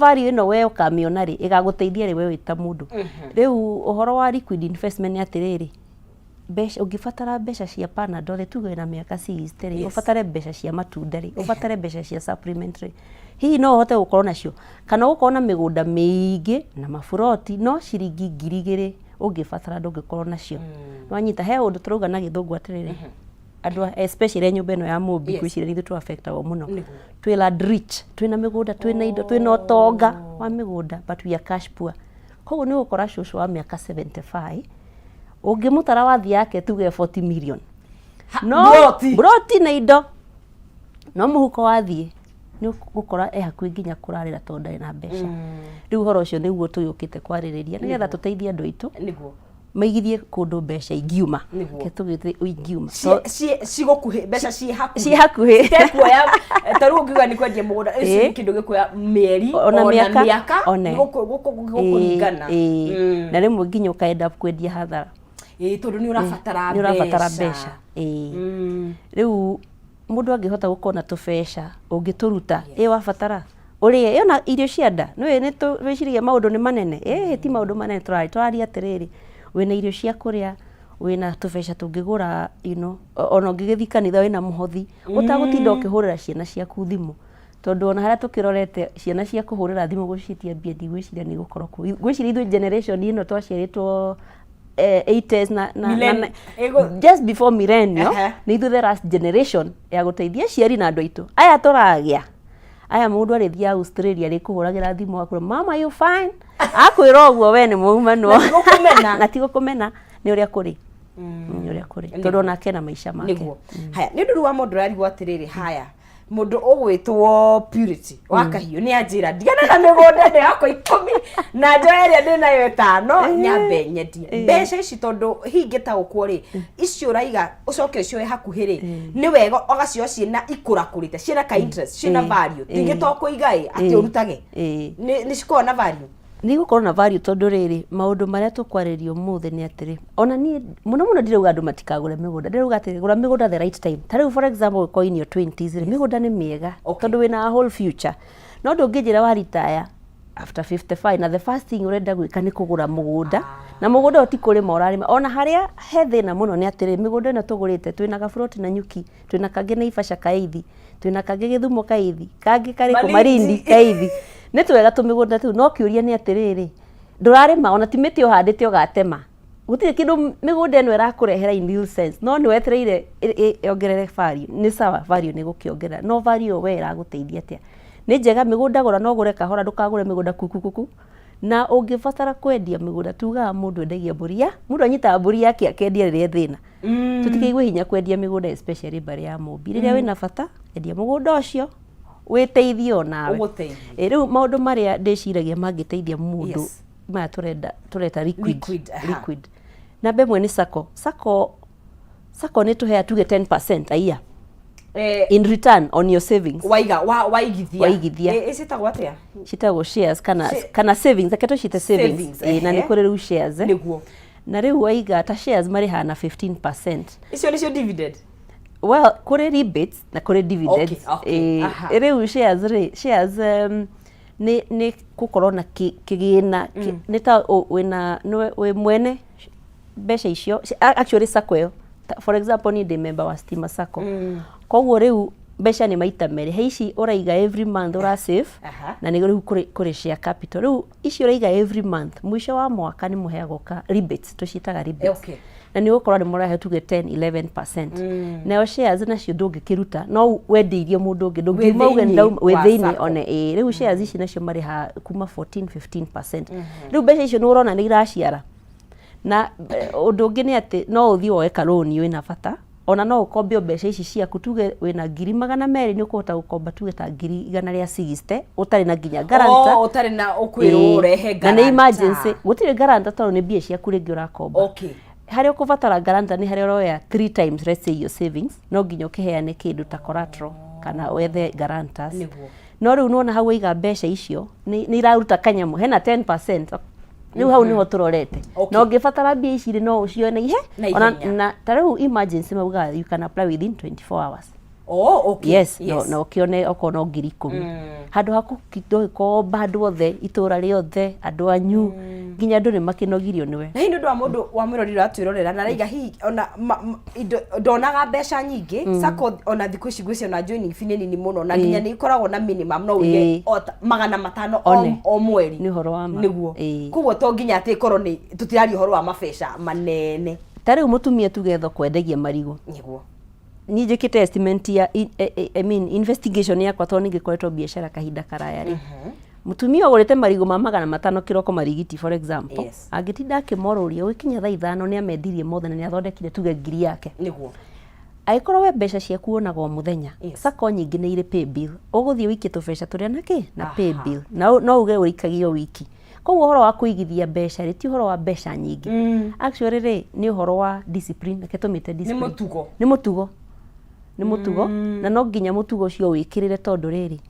value ino we ukamiona ri igaguteithia ri we wita mundu riu uhoro wa liquid investment atiriri besha ungifatara besha cia panadol tuge na miaka 60 ri ufatare besha cia matunda ri ufatare besha cia supplementary hihi no uhote gukorwo nacio kana gukorwo na migunda miingi na mafuroti no ciringi 2,000 ungifatara ndungikorwo nacio no anyita he undu turuga na githungu atiriri andu especially nyumba ino ya Mumbi kwicira ithu tu affect abo muno twila rich twina migunda twina indo twina utonga wa migunda but we are cash poor koguo ni gukora shushu wa miaka 75 ungimutara wathi yake tuge 40 million no broti na indo no muhuko wathi ni gukora hakui nginya kurarira tonda na mbeca riu horo ucio niguo tuyukite kwaririria nigetha tuteithie andu aitu niguo maigithie kundu mbeca ingiuma ke tugite ingiuma cigukuhe mbeca ci hakuhi tekuoya taru ngiuga ni kwendia mugunda ici kindu gikuya mieri ona miaka gukuringana na rimwe nginya ukaenda kwendia hathara tondu ni urafatara mbeca riu mundu angihota gukona tubeca ungituruta wafatara urie yona irio cianda ni twicirie maundu ni manene ti maundu manene twari atiriri wina irio cia kuria wina tubeca tungigura ona ngigithii kanitha wina muhothi utagutinda ukihurira ciana ciaku thimu tondu ona haria tukirorete ciana cia kuhurira thimu gucitia mbia ndigwiciria ni gukorwo gwiciria ithu generation ino twaciaritwo 80s na just before millennium ni ithu the last generation ya guteithia ciari na andu aitu aya turagia aya mundu arithia Australia ri kuhuragira thimu akuru mama you fine akwira oguo we ni muumano na tigo kumena ni uria kuri ni uria kuri tondu nake na maisha make haya ni ndu wa mundu ari gwatiriri haya mundu ugwitwo Purity wakahiyo ni ajira ndigana na migunda ni yako 10 na njoeria ndinayo 5 nyambe nyendie mbeca ici tondu hingita ukwo ri icio raiga ucoke ucio hakuhiri ni wega ogacio ciina ikurakurite ciina ka interest ciina value tingitoko igai ati urutage ni cikona value ni gukorwo na value tondu riri maundu maria tukwaririo muthe ni atiri ona ni muno ndirauga andu matikagure migunda ndirauga atiri gura migunda the right time tariu for example ko in your 20s migunda ni miega tondu wina a whole future no ndungijira wa retire after 55 na the first thing urenda gwika ni kugura mugunda na mugunda utikurima urarima ona haria he thina muno ni atiri migunda ino tugurite twina gafuroti na nyuki twina kangi na ifasha kaithi twina kangi githumo kaithi kangi kari ku marindi kaithi ni twega tumigunda tu no kiuria ni atiriri ndurarima ona ti miti uhandite ugatema gutire kindu migunda ino irakurehera in real sense no ni wetereire yongerere value ni sawa value ni gukiongera no value we iraguteithia atia ni njega migunda gura no gure kahora ndukagure migunda kuku na ungifatara kwendia migunda tuga mundu endagia mburia mundu anyita mburia yake akendia rire thina tutikaigwe hinya kwendia migunda especially bari ya Mumbi riria wina bata endia mugunda ucio witeithio nawe riu maundu maria ndiciragia mangiteithia mundu maya tureta liquid na bemwe ni sako ni tuhea tuge 10% a year in return on your savings waigithia isitagwo atia citagwo shares kana savings aketo cite savings na ni kuri riu shares niguo na riu waiga ta shares mari hana 15% icio nicio dividend well kuri rebates na kuri dividends riu shares ni kukorwo na kigina ni ta wina we mwene mbeca icio actually sako yo for example ni the member wa Stima Sacco koguo riu mbeca ni maita meri heici uraiga every month ura save na ni riu kuri share capital riu ici uraiga every month mwisho wa mwaka ni muheagwo ka rebates tucitaga rebates na ni gukorwo ni murahe tuge 10-11% na shares nacio ndungikiruta no wendiirie mundu ungi ndungimauge within one riu shares ici nacio mari ha kuma 14-15% riu mbeca icio ni urona ni iraciara na undu ungi ni ati no uthi woeka loan wina bata ona no ukombe mbeca ici ciaku tuge wina 200,000 ni ukuhota gukomba tuge ta 160 utari na nginya guarantor utari na ukwiro urehe guarantor na ni emergency gutire guarantor tondu ni mbia ciaku ringi urakomba haria ukuvatara guarantor ni haria uroya 3 times let's say your savings no nginya ukiheane kindu ta collateral kana wethe guarantors no riu nona hau iga mbeca icio ni iraruta kanyamu hena 10% riu hau niho turorete no ngifatara mbia ici no ucione ihe ona na tariu emergency mauga you can apply within 24 hours Okay. Yes. No ukione okona 10,000 handu haku komba handu othe itura riothe andu anyu nginya andu ni makinogirio niwe na hindu ndwa mundu wa mwiroriro atwirorera na raiga hi ona ndonaga mbeca nyingi sako ona thiku ici gwĩcio na joining fee nini muno na nginya ni ikoragwo na minimum no uge 500 o mweri ni horo wa ma niguo kuguo to nginya ati ikorwo ni tutirari horo wa mabeca manene tariu mutumia tuge thoko endagia marigo niguo ni njikite estimate ya investigation yakwa to ningikoretwo biashara kahinda karaya ri mutumia ogorete marigo ma 500 kiroko marigiti for example agitinda akimoruria wikinya thaa 5 ni amendirie mothe na ni athondekire tuge ngiri yake niguo aikorwo we mbeca ciaku onaga muthenya sako nyingi ni ire pay bill uguthie wiki tubeca turia naki na pay bill no uge urikagio wiki koguo horo wa kuigithia mbeca ri ti horo wa mbeca nyingi actually ri ni horo wa discipline na ketumite discipline ni mutugo na no nginya mutugo cio wikirire tondu riri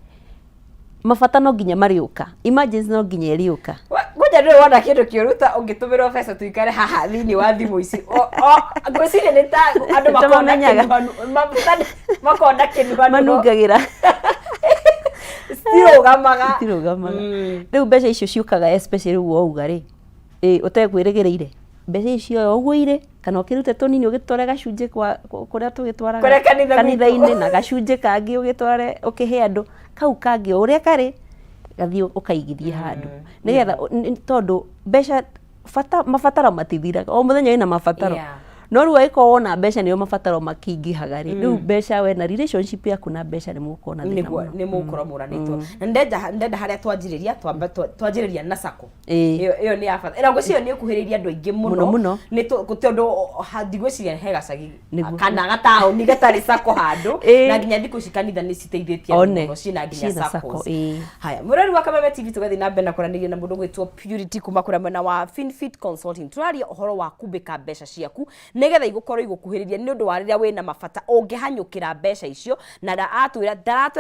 mabata no nginya mariuka emergency no nginya iriuka ngoja ndio wona kindu kiuruta ungitumira pesa tuikare haha thini wa thimu ici ngwiciria ni ta andu makona kindu manungagira stirugamaga riu mbeca icio ciukaga especially uga ri utekwirigireire mbeca icio uguo ire kana ukirute tunini ugitware gacunje kuria tugitwaraga kanitha-ini na gacunje kangi ugitware ukihe andu kau kangi uria kari gathii ukaigithie handu nigetha tondu mbeca mabataro matithiraga o muthenya ina mabataro no riu aiko wona mbeca niyo mabataro makingihaga ri riu mbeca we na relationship yaku na mbeca ni mukona thina ni mukoro muranitwo na ndenda haria twanjiriria na sako iyo ni afadha ira ngwicio ni ukuhiriria andu aingi muno ni tondu ndigwiciria hegacagi kana gatao ni gatari sako handu na nginya thiku cikanitha ni citeithĩtie muno cina nginya sako haya murari wa Kameme TV tugathi na mbena kuraniria na mundu gwitwo Purity kuma kura mwena wa FinFit Consulting turaria uhoro wa kumbika mbeca ciaku nigetha igukorwo igukuhiriria ni undu wa riria wina mabata ungihanyukira mbeca icio na ndaratwira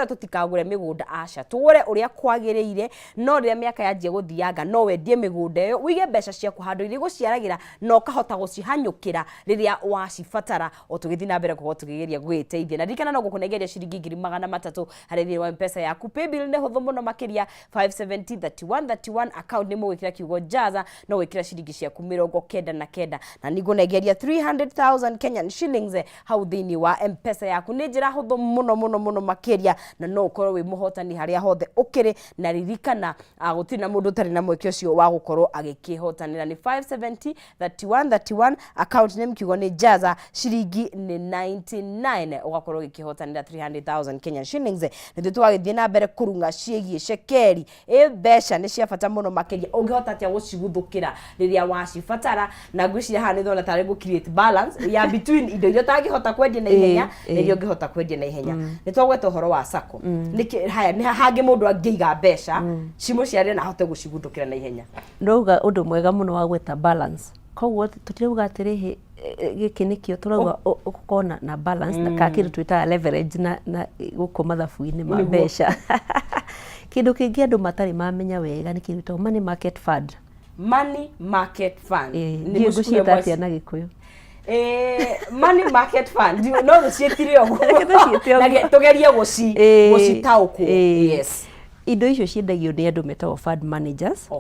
tutikagure migunda aca tugure uria kwagiriire no riria miaka yanjie guthianga no wendie migunda iyo wige mbeca ciaku handu iri guciaragira no kahota gucihanyukira riria wacibatara o tugithi na mbere kugo tugigeria gwiteithia na ndikana no gukunegeria ciringi 300 hari thiri wa mpesa yaku paybill ne huthu muno makiria 5703131 account ni mwikira kiugo jaza no wikira ciringi ciaku 99 na nigunegeria 300,000 Kenyan shillings hau thini wa mpesa yaku ni njira huthu muno makiria na no ukorwo wi muhotani haria hothe ukiri na ririkana gutiri na mundu tari na mweke ucio wa gukorwo agikihotanira ni 5703131 account name kiugo ni jaza ciringi ni 99 ugakorwo ugikihotanira 300,000 Kenyan shillings ni twagithie na mbere kurunga ciegie shekeri mbeca ni cia bata muno makiria ungihota atia guciguthukira riria wacibatara na ngwiciria haha ni thona tari gu create balance ya between indo iria tangihota kwendia na ihenya na iria ungihota kwendia na ihenya ni twagweta horo wa sako niki haya ni hangi mundu angiiga mbeca cimuciarire na ahote guciguthukira na ihenya ndauga undu mwega muno wa gweta balance koguo tutirauga atirihi giki nikio turauga ukona na balance na kakiru twita leverage na guko mathabu-ini ma mbeca kindu kingi andu matari mamenya wega ni kindu to money market fund ni ngucieta atia na Gikuyu money market fund no gucietire oguo na tugerie gucitauku yes indo icio ciendagio ni andu metagwo fund managers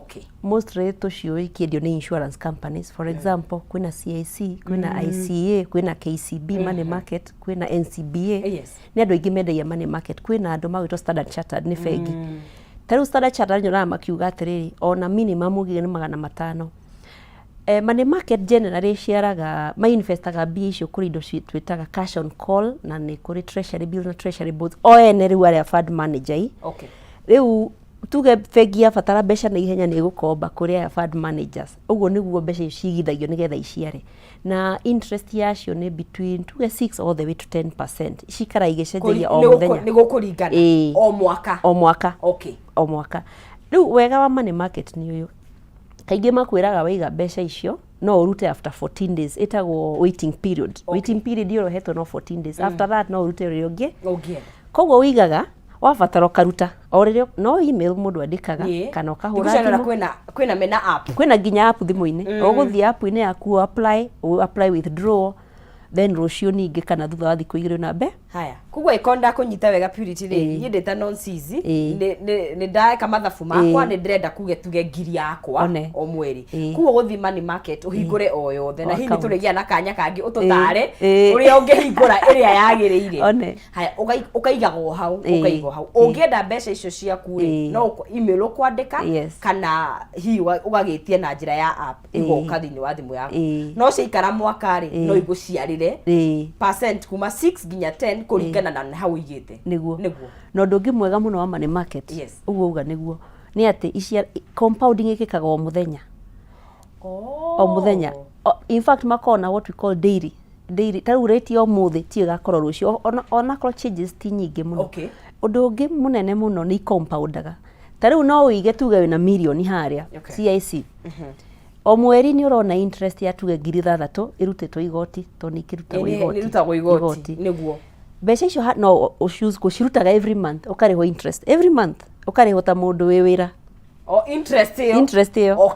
mostly tucioi kiendio ni insurance companies for example kwina CIC kwina ICA kwina KCB money market kwina NCBA ni andu aingi mendagia money market kwina andu magwitwo Standard Chartered ni bengi taru Standard Chartered nyona makiuga atiriri ona minimum ugi ni 500 money market generally ciaraga mainvestaga mbia icio kuri indo twitaga cash on call na ni kuri treasury bill na treasury bonds o ene riu aria fund manager riu tuge bengi ya batara mbeca na ihenya ni gukomba kuri ya fund managers uguo niguo mbeca cigithagio nigetha iciare na interest yacio ni between tuge 6 all the way to 10% cikara igicenjeria o muthenya ni gukuringana o mwaka o mwaka riu wega wa money market ni uyu kaingi makwiraga waiga mbeca icio no urute after 14 days etagwo waiting period yorohetwo no 14 days after that no urute rionge koguo wigaga wabatara karuta o ririo no email mundu andikaga kana ukahura thimu kwina mena app kwina nginya app thimu-ini uguthie app-ini yaku apply withdraw then rucio ningi kana thutha wa thiku igiri na Haya, kugwa ikonda kunyita wega purity ri yendeta nonsense ni ndaeka mathabu makwa ni ndĩrenda kuge tuge ngiri yakwa o mweri kuo guthima ni market uhingure o yothe na hihi turigia na kanya kangi ututare uria ungihingura iria yagiriire. Haya, ukaigago hau ungienda mbeca icio ciaku ri no email ukwandika kana hihi ugagitie na njira ya app igoka thini wa thimu yaku no ciikara mwaka ri no iguciarire percent kuma 6 nginya 10 kuringana na hau igite niguo no ndungi mwega muno wa money market uguo uga niguo ni ati icia compounding ikikaga o muthenya o muthenya in fact makona what we call daily taru rate yo muthi ti gakorwo rucio ona korwo changes ti nyingi muno undu ungi munene muno ni compoundaga taru no uige tuge wina million haria CIC o mweri ni urona interest ya tuge 6,000 irutitwo igoti to ni kirutagwo igoti niguo mbeca icio no choose kucirutaga every month ukariho interest every month ukariho ta mundu wi wira interest yo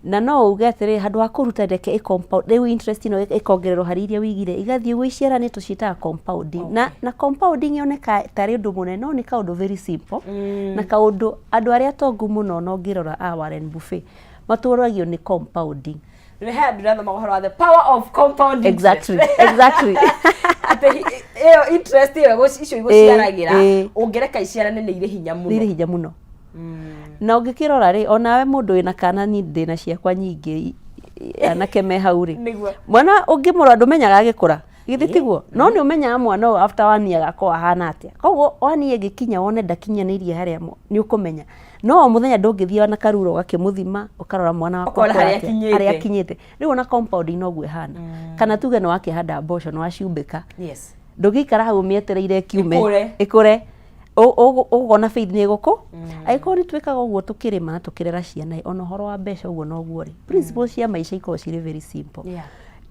na no uge atiri handu wa kuruta ndeke compound riu interest no ikongererwo hari iria wigire igathie gwiciara ni tucitaga compounding na compounding yoneka tari undu munene no ni kaundu very simple na kaundu andu aria tongu muno no ngirora Warren Buffett maturagio ni compounding we had another mahoro the power of compounding exactly ate yo interest yo icio igociaragira ungereka iciara nene ire hinya muno na ungikirora ri onawe mundu wina kana ni ndina ciakwa nyingi anake me hauri mwana ungimura ndumenyaga agikura githitiguo no ni umenyaga mwana after 1 year gakwa hana atia koguo 1 year gikinya wone ndakinyanirie haria ni ukumenya no muthenya ndungithia na karuro gakimuthima ukarora mwana wakwa aria akinyite riu ona compounding no gwe hana kana tuge no wakihanda mboco no aciumbika ndugikara hau mietereire kiume ikure ugona faith ni guku aiko ni twikaga uguo tukirima tukirera ciana ona horo wa mbeca uguo no guo ri principles cia maisha iko cire very simple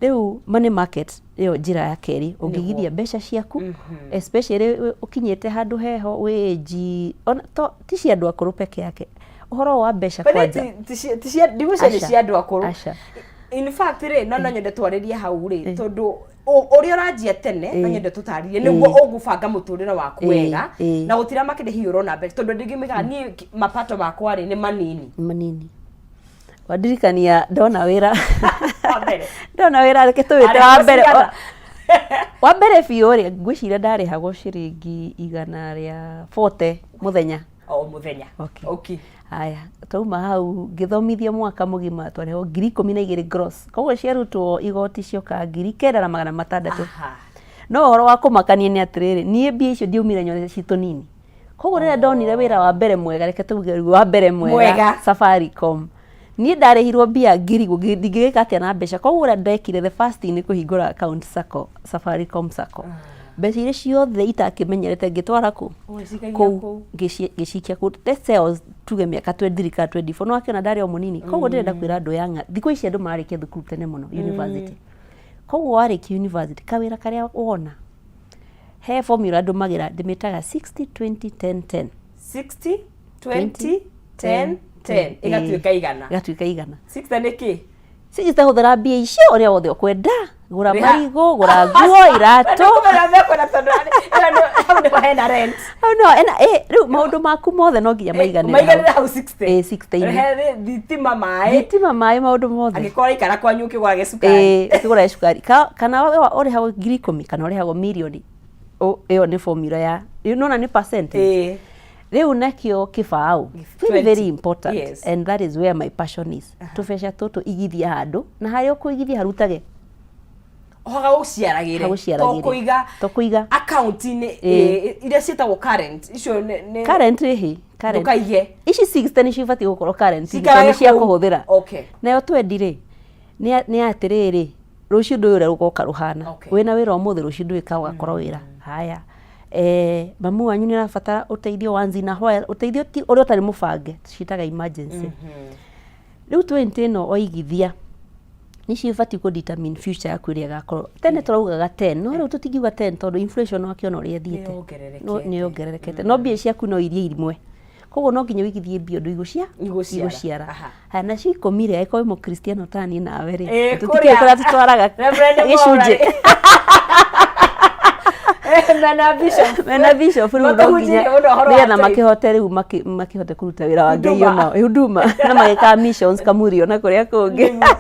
riu money market yo njira ya keri ungigithia mbeca ciaku especially ukinyete handu heho weji ona to ti cia andu akuru peke yake uhoro wa mbeca kwanja ti cia division cia andu akuru in fact ri no nyende twaririe hau ri tondu uria ranjia tene no nyende tutaririe niguo ugubanga muturire waku wega na gutira makinde hiyo urona mbeca tondu ndingimika ni mapato makwa ri ni manini wadirikania ndona wira reke tuwite wa mbere biũ ri ngwiciria ndarihagwo ciringi 140 muthenya okay haya tauma hau ngithomithia mwaka mugima twareho 12,000 gross koguo ciarutwo igoti cioka 9,600 no horo wa kumakania ni atiriri nie mbia icio ndiumire nyone citu nini koguo rĩrĩa ndonire wĩra wa mbere mwega reke tuge wa mbere mwega Safaricom ni ndarehirwo mbia ngiri ngigika atia na mbeca koguo rĩrĩa ndekire the first thing ni kuhingura account sacco Safaricom sacco mbeca iria ciothe itakimenyerete ngitwara ku gicikia ku sales tuge miaka 23-24 no akiona ndari o munini koguo ndirenda kwira andu yanga thikũ ici andu marikia thukuru tene muno university koguo wariki university kawira karia wona he formula andu magira ndimitaga 60-20-10-10 60-20-10-10 igatuika igana 60 niki sijita huthira mbia icio uria wothe ukwenda gura marigo gura nguo irato riu maundu maku mothe no nginya maiganire hau 60 thitima mai maundu mothe angikora ikara kwanyu ukigura gicukari ukigura gicukari kana uri hago 10,000 kana uri hago milioni iyo ni formula ya unaona ni percentage riu nakio kifao very important and that is where my passion is tubesha tutu igithia handu na hayo kuigithia harutage hoga uciaragire to kuiga account ni ire cietagwo current icio ne current hi current ukaige ici 60 ni cibati gukorwo current ni cia kuhuthira nayo twendire ni atiriri rucio ndu ure rugoka ruhana wina wira umuthi rucio ndu ikaga gakora wira haya mamu wanyu ni arabatara uteithio wanzi na hoya uteithio ti uri utari mubange citaga emergency riu 20 no oigithia ni cibati ku determine future yaku iria gakorwo tene turaugaga 10 no riu tutingiuga 10 tondu inflation wakiona uria thiete ni ongererekete no mbia ciaku no irie imwe koguo no nginya wigithie mbia ndu iguciara hana cikomire aiko mu Cristiano tani nawe ri tutikira tutwaraga gicunje mena bishop rĩu no nginya nĩgetha makĩhote rĩu makĩhote kũruta wĩra wa Ngai ona huduma na magĩka missions Kamurio na kũrĩa kũngĩ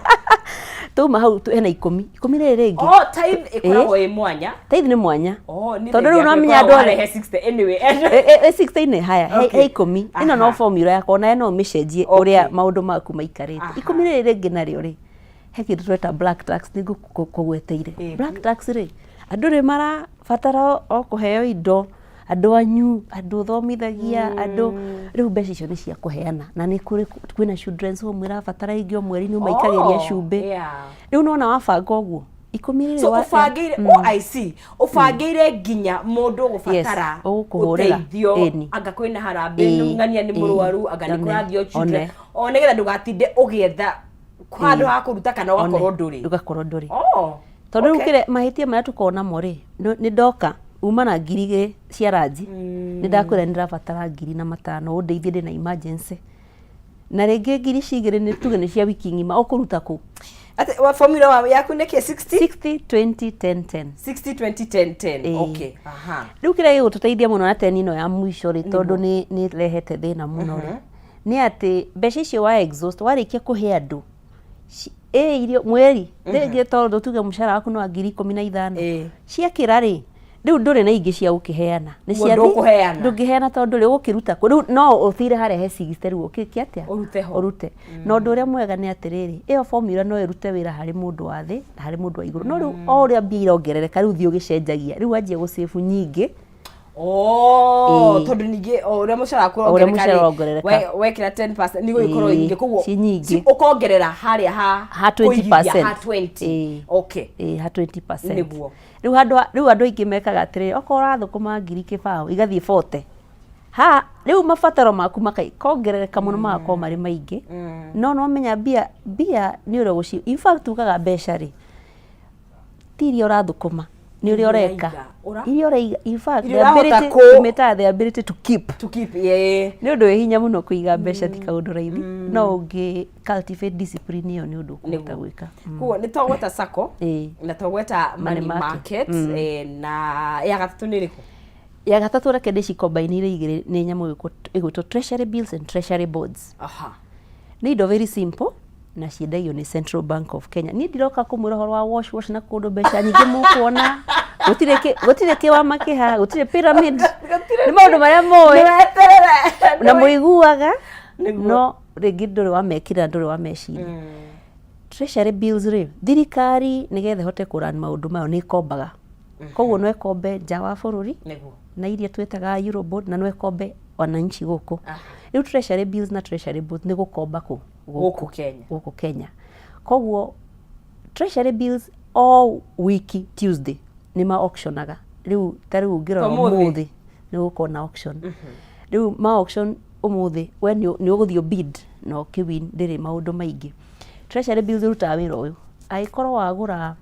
tuma hau hena 10 rĩrĩ rĩngĩ tithe ĩkoragwo ĩ mwanya tithe nĩ mwanya tondũ rĩu no menya andũ arehe 60 anyway 60 nĩ haya he 10 ĩno no formula yakwa na no mĩcenjie ũrĩa maũndũ maku maikarĩte 10 rĩrĩ rĩngĩ narĩo rĩ he kĩndũ tweta black tax nĩguo kũgweteire black tax rĩ andũ rĩ marabatara o kũheo indo andũ anyu andũ thomithagia andũ rĩu mbeca icio nĩ cia kũheana na nĩ kwĩna children's home ĩrabatara ingĩ o mweri nĩ maikagĩria cumbĩ rĩu nona wabanga ũguo 10 rĩrĩ ũbangĩire OIC ũbangĩire nginya mũndũ gũbatara ũteithio anga kwĩna harambĩ ngania nĩ mũrwaru anga nĩ kũrathio children o nĩgetha ndũgatinde ũgĩetha handũ ha kũruta kana ũgakorwo ndũrĩ tondũ rĩu kĩrĩa mahĩtia marĩa tũkoragwo namo rĩ nĩ ndoka uma na 2,000 cia ranji nĩ ndakwĩra nĩ ndĩrabatara 5,000 ũndeithie ndĩ na emergency na rĩngĩ 2,000 nĩ tuge nĩ cia wiki ng'ima ũkũruta kũ ati formula yaku nĩ kĩ 60 20 10 10 60 20 10 10 okay rĩu kĩrĩa gĩgũtũteithia mũno na 10 ino ya mũico rĩ tondũ nĩ rehete thĩna mũno rĩ nĩ atĩ mbeca icio wa exhaust warĩkia kũhe andũ irio mweri rĩngĩ tondũ tuge mũcara waku no 15,000 ciakĩra rĩ rĩu ndũrĩ na ingĩ cia gũkĩheana nĩ cia ndũngĩheana tondũ rĩ ũgũkĩruta rĩu no ũthire harĩa he 60 rĩu ũkĩke atĩa ũrute na ũndũ ũrĩa mwega nĩ atĩrĩrĩ ĩyo formula no ĩrute wĩra harĩ mũndũ wa thĩ na harĩ mũndũ wa igũrũ no rĩu o ũrĩa mbia irongerereka rĩu thiĩ ũgĩcenjagia rĩu wanjie gũsave nyingĩ tondũ ningĩ ũrĩa mũcara waku ũrongerereka wekĩra 10% nĩ gũgĩkorwo nyingĩ koguo ũkongerera harĩa ha 20% okay ha 20% nĩguo rĩu andũ aingĩ mekaga atĩrĩrĩ okorwo ũrathũkũma 1,000 kĩbaũ igathiĩ 40 rĩu mabataro maku makongerereka mũno magakorwo marĩ maingĩ no menya mbia nĩ ũrĩa gũci in fact tugaga mbeca rĩ ti iria ũrathũkũma nĩ ũrĩa ũreka iria ũraiga in fact the ability to keep nĩ ũndũ wĩ hinya mũno kũiga mbeca ti kaũndũ raithi no ũngĩ cultivate discipline ĩyo nĩ ũndũ ũkũhota gwĩka kuo nĩ tũgweta sacco na tũgweta money market na ya gatatũ nĩ ĩrĩkũ ya gatatũ reke ndĩcikombainire igĩrĩ nĩ nyamũ ĩgwĩtwo treasury bills and treasury bonds nĩ indo very simple na ciendagio nĩ Central Bank of Kenya niĩ ndiroka kũmwĩra ũhoro wa wash na kũndũ mbeca nyingĩ mũkuona gũtirĩ kĩwama kĩha gũtirĩ pyramid nĩ maũndũ marĩa moĩ na mũiguaga no rĩngĩ ndũrĩ wamekĩra ndũrĩ wameciria treasury bills rĩ thirikari nĩgetha hote kũrani maũndũ mayo nĩ ikombaga koguo no ikombe nja wa bũrũri na iria twĩtaga Eurobond na no ikombe wananchi gũkũ rĩu treasury bills na treasury bonds nĩ gũkomba gũkũ Kenya koguo treasury bills all wiki Tuesday nĩ ma auctionaga rĩu tarĩu ngĩrora ũmũthĩ nĩ gũkorwo na auction rĩu ma auction ũmũthĩ we nĩ ũgũthiĩ bid na ũkĩwin ndĩrĩ maũndũ maingĩ treasury bills rutaga wĩra ũyũ angĩkorwo wagũra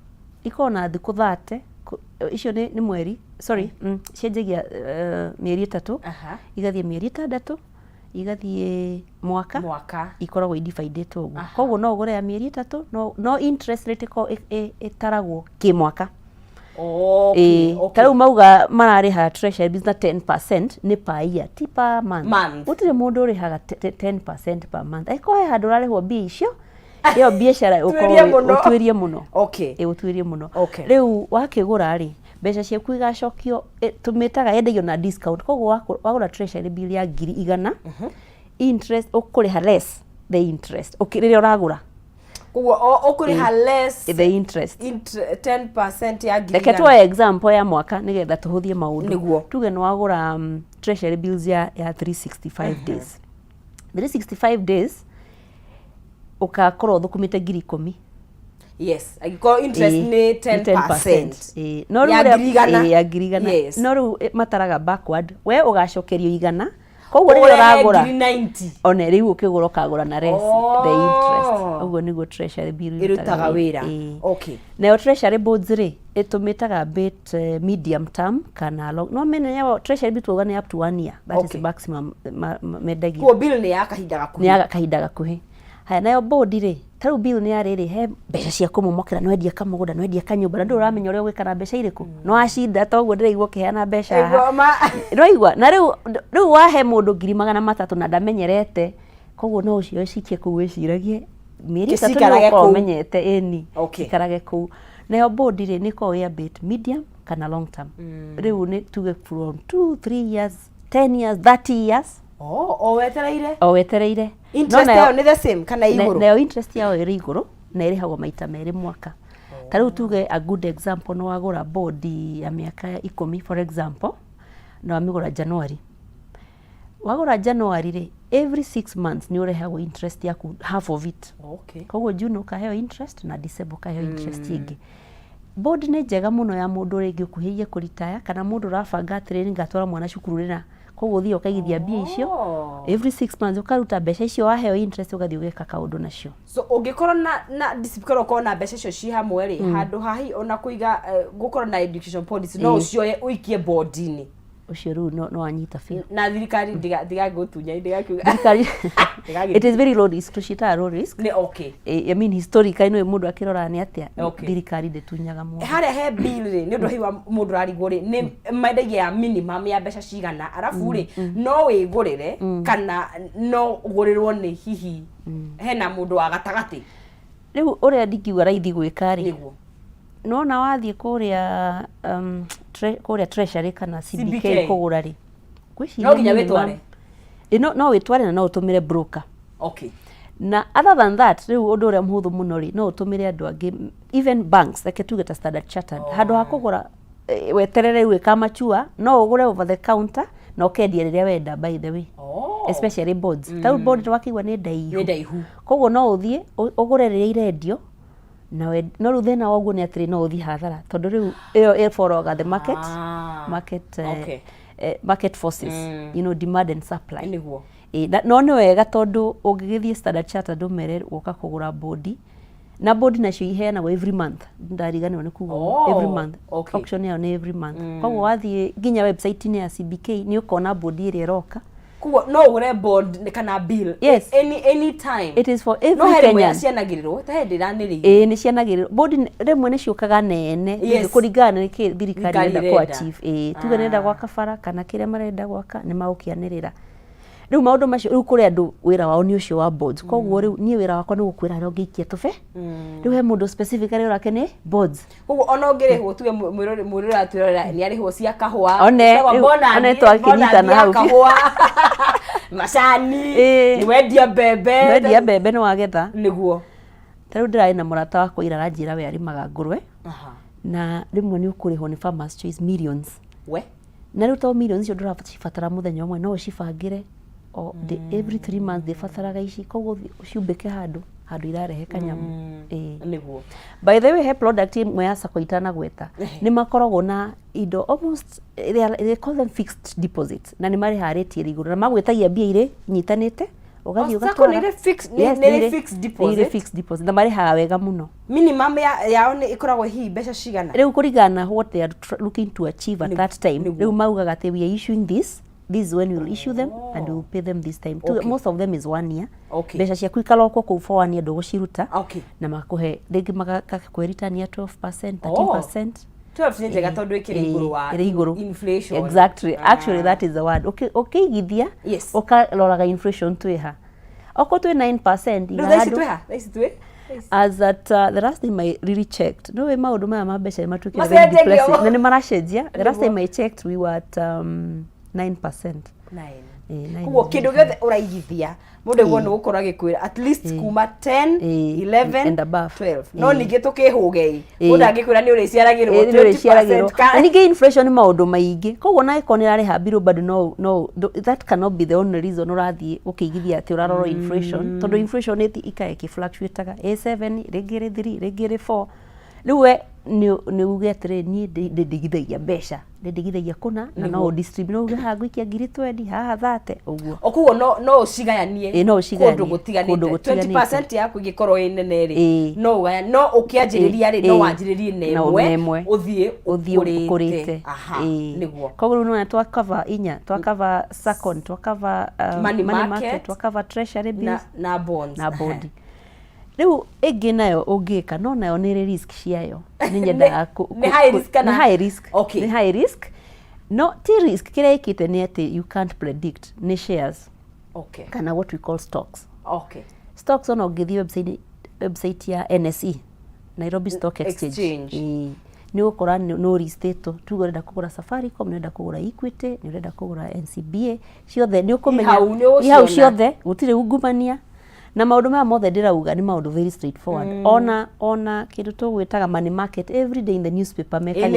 ikorwo na thikũ 30 icio nĩ mweri cienjagia mĩeri 3 igathiĩ mĩeri 6 igathiĩ mwaka ikoragwo individed ũguo koguo no ũgũre ya mĩeri 3 no interest rate ĩtaragwo kĩmwaka tarĩu mauga mararĩha treasury bills na 10% nĩ per year ti per month gũtirĩ mũndũ ũrĩhaga 10% per month angĩkorwo he handũ ũrarĩhwo mbia icio ĩyo biacara ũtuĩrie mũno ũtuĩrie mũno rĩu wakĩgũra rĩ mbeca ciaku igacokio tumĩtaga yendagio na discount koguo wagũra treasury bill ya 100 interest ũkũrĩha less the interest rĩrĩa ũragũra koguo ũkũrĩha less the interest 10% ya 100 reke tuoe example ya mwaka nĩgetha tũhũthie maũndũ tuge nĩ wagũra treasury bills ya 365 days 365 days ukakorwo thũkũmĩte 10,000 yes angĩkorwo interest nĩ 10% no rĩu ya ngirigana no rĩu mataraga backward we ũgacokerio igana koguo rĩrĩa ũragũra 90 one rĩu ũkĩgũra ũkagũra na less the interest ũguo nĩguo treasury bill ĩrutaga wĩra nayo treasury bonds rĩ ĩtũmĩtaga bit medium term kana long no menya treasury bill tuoga nĩ up to 1 year that is maximum mendagio kuo bill nĩ ya kahinda gakuhĩ haya nayo bond rĩ Tarĩu bill nĩ yarĩrĩ he mbeca cia kũmũmokera no endia kamũgũnda no endia kanyũmba na ndũrĩ ũramenya ũrĩa ũgwĩka na mbeca irĩkũ no acinda toguo ndĩraigua ũkĩheana mbeca haha ndĩraigua na rĩu wahe mũndũ 300,000 na ndamenyerete koguo no ũcio cikie kũu wĩciragie mĩeri 3 nĩ ũkorwo ũmenyete ĩni ikarage kũu nayo board rĩ nĩ korwo ya bit medium kana long term rĩu nĩ tuge from 2-3 years 10 years 30 years o wetereire interest yao nĩ the same kana igũrũ nayo interest yao ĩrĩ igũrũ na ĩrĩhagwo maita merĩ mwaka tarĩu tuge a good example no wagũra board ya mĩaka 10 for example na wamĩgũra January wagũra January rĩ every 6 months nĩ ũrehagwo interest yaku half of it koguo June ũkaheo interest na December ũkaheo interest ingĩ board nĩ njega mũno ya mũndũ rĩngĩ ũkuhĩirie kũritaya kana mũndũ ũrabanga atĩrĩrĩ ngatwara mwana cukuru rĩna koguo ũthiĩ ũkaigithia mbia icio every 6 months ũkaruta mbeca icio waheo interest ũgathiĩ ũgeka kaũndũ nacio so ũngĩkorwo na discipline ũkorwo na mbeca icio ci hamwe rĩ handũ hahi ona kũiga gũkorwo na education policy no ũcioye ũikie board-inĩ ucio rĩu no anyita biũ na thirikari ndigagũtunya ndigakiuga thirikari it is very low risk tucitaga low risk nĩ okay I mean historically no mũndũ akĩrora nĩ atĩa thirikari ndĩtunyaga mũndũ harĩa he bill rĩ nĩ ũndũ hiwa mũndũ arigwo rĩ nĩ mendagia ya minimum ya mbeca cigana arabu rĩ no wĩgũrĩre kana no ũgũrĩrwo nĩ hihi hena mũndũ wa gatagatĩ rĩu ũrĩa ndingiuga raithi gwĩka rĩ nona wathiĩ kũrĩa treasury kana CBK kũgũra rĩ no nginya wĩtware no wĩtware na no ũtũmĩre broker na other than that rĩu ũndũ ũrĩa mũhũthũ mũno rĩ no ũtũmĩre andũ angĩ even banks like tuge ta Standard Chartered handũ ha kũgũra weterere gwĩka machua no ũgũre over the counter na ũkendia rĩrĩa wenda by the way especially boards ta board wakĩigua nĩ ndaihu koguo no ũthiĩ ũgũre rĩrĩa irendio no rĩu thĩna woguo nĩ atĩrĩ no ũthiĩ hathara tondũ rĩu ĩyo ĩfollowaga the market forces you know demand and supply no nĩ wega tondũ ũngĩgĩthiĩ Standard Chartered ũmere ũka kũgũra board na board nacio iheanagwo every month ndariganĩrwo nĩ kuuga every month auction yao nĩ every month koguo wathiĩ nginya website-inĩ ya CBK nĩ ũkona board ĩrĩa ĩroka kuo no ũgũre bond kana bill any time it is for every Kenyan cianagĩrĩrwo ta hĩndĩ iranĩrĩire nĩ cianagĩrĩrwo board rĩmwe nĩ ciũkaga nene kũringana na nĩkĩ thirikari ĩrenda kwa chief tuge nĩrenda gwaka bara kana kĩrĩa marenda gwaka nĩ magũkĩanĩrĩra rĩu maũndũ macio rĩu kũrĩ andũ wĩra wao nĩ ũcio wa boards koguo rĩu niĩ wĩra wakwa nĩ gũkwĩra harĩa ũngĩikia tũbe rĩu he mũndũ specifically ũrake nĩ boards koguo ona ũngĩrĩhwo tuge mũrĩre atwĩrora nĩ arĩhwo cia kahũa one twakĩnyitana hau macani nĩ wendia mbembe nĩ wagetha nĩguo ta rĩu ndĩrarĩ na mũrata wakwa ira aranjĩra we arĩmaga ngũrwe na rĩmwe nĩ ũkũrĩhwo nĩ farmers choice millions na rĩu to millions icio ndũrabatara mũthenya ũmwe no ũcibangĩre every 3 months ndĩbataraga ici koguo ciumbĩke handũ irarehe kanyamũ nĩguo by the way he product imwe ya sako itanagweta nĩ makoragwo na indo almost they call them fixed deposits na nĩ marĩharĩtie igũrũ na magwĩtagia mbia irĩ nyitanĩte ũgathiĩ ũgatwara nĩ fixed deposit na marĩhaga wega mũno minimum yao nĩ ĩkoragwo hihi mbeca cigana rĩu kũringana what they are looking to achieve at that time rĩu maugaga atĩ we are issuing this is when we will issue them and we will pay them this time most of them is 1 year mbeca ciaku ikarokwo kũu for 1 year ndũgũciruta na makũhe rĩngĩ magakũhe return ya 12% 13% 12 nĩ njega tondũ ĩkĩrĩ igũrũ wa inflation exactly actually that is the word ũkĩigithia ũkaroraga inflation twĩha okorwo twĩ 9% as at the last time I really checked no maũndũ maya ma mbeca matuĩkĩra very depressing na nĩ maracenjia the last time I checked we were at 9%. Kuo kĩndũ gĩothe ũraigithia mũndũ ũguo nĩ gũkorwo agĩkwĩra at least kuma 10 11 and above 12 no ningĩ tũkĩhũgei mũndũ angĩkwĩra nĩ ũrĩciaragĩrwo 20% na ningĩ inflation nĩ maũndũ maingĩ koguo na ĩkorwo nĩ ararĩha biro bado no that cannot be the only reason ũrathiĩ ũkĩigithia atĩ ũrarorwo inflation tondũ inflation ĩkae ĩkĩfluctuateaga A7 rĩngĩ rĩ 3 rĩngĩ rĩ 4 rĩu we nĩ uge atĩrĩ niĩ ndĩndigithagia mbeca ndĩndigithagia kũna na no distribute no uge haha ngũikia 20 haha 30 ũguo okuo no ũcigayanie kũndũ gũtiganĩte 20% yaku ĩngĩkorwo ĩ nene rĩ no ugaya no ũkĩanjĩrĩria rĩ no wanjĩrĩrie nemwe ũthiĩ ũkũrĩte nĩguo koguo no twa cover inya twa cover second twa cover money market twa cover treasury bills na bonds na bond riu ĩngĩ nayo ũngĩka no nayo nĩ risk ciayo nĩ nyendaga nĩ high risk kana nĩ high risk okay nĩ high risk no ti risk kĩrĩa ĩkĩte nĩ atĩ you can't predict nĩ shares okay kana what we call stocks okay stocks ona ũngĩthiĩ website ya NSE Nairobi Stock Exchange ni ukora no listito tugo urenda kugura Safaricom ni urenda kugura Equity ni urenda kugura NCBA ciothe ni ukumenya hau ciothe gutire ungumania na maundu maya mothe ndirauga ni maundu very straightforward ona kindu tugwitaga money market every day in the newspaper mekanya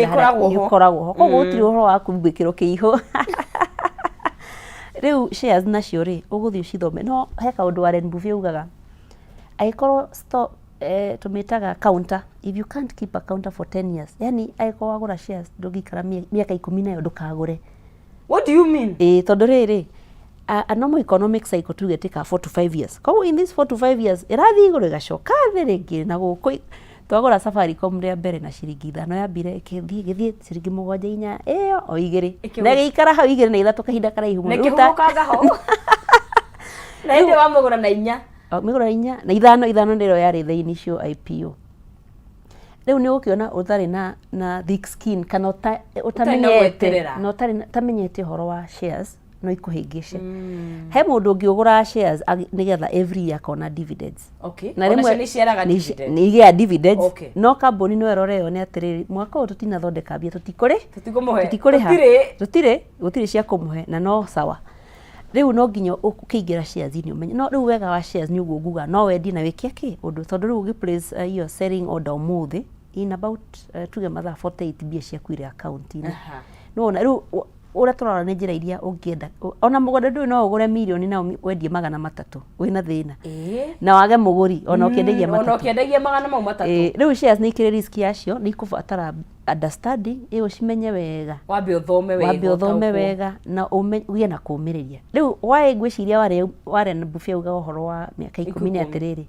ni ukoragwo ho koguo gutire uhoro wa kumbikiro kiiho riu shares nacio ri uguthi ucithome no he kaundu Warren Buffett ugaga aikorwo stock tumitaga counter if you can't keep a counter for 10 years yani aiko wagura shares ndugikara miaka 10 nayo ndukagure. What do you mean? Tondu riri a normal economic cycle tugetika 4 to 5 years koguo in this 4 to 5 years irathi iguru igacoka thi ringi na guku twagura Safaricom ria mbere na ciringi 5 ya mbere githie ciringi 7 iyo o igiri na gikara hau igiri na ithatu kahinda karaihu muno nekihukaga ho na inde wa mugura na 4 migura 4 na 5 ndiro yari the initial IPO riu ni ukiona utari na thick skin kana utamenyete no utari tamenyete horo wa shares no ikuhingishe he mundu ngiugura shares nigetha every year kona dividends okay na rimwe ni ciaraga dividends ni igia dividends okay. No company no eroreo ni atiriri mwaka uyu tutinathondeka bia tutire cia kumuhe na no sawa riu no nginya ukiingira shares ni umenye no riu wega wa shares ni uguo nguga no wendi na wikia ki undu tondu riu ugi place your selling order umuthi in about tuge mathaa 48 bia cia kuire account ina no na riu ura turora ni njira iria ungienda ona mugunda ndu no ugure milioni na wendie 300 wina thina na wage muguri ona ukiendagia 300 riu shares ni ikire risk yacio ni kubatara understanding iyo cimenye wega wambe uthome wega na ugie na kumiriria riu wae ngwiciria Warren Buffett uga uhoro wa miaka 10 atiriri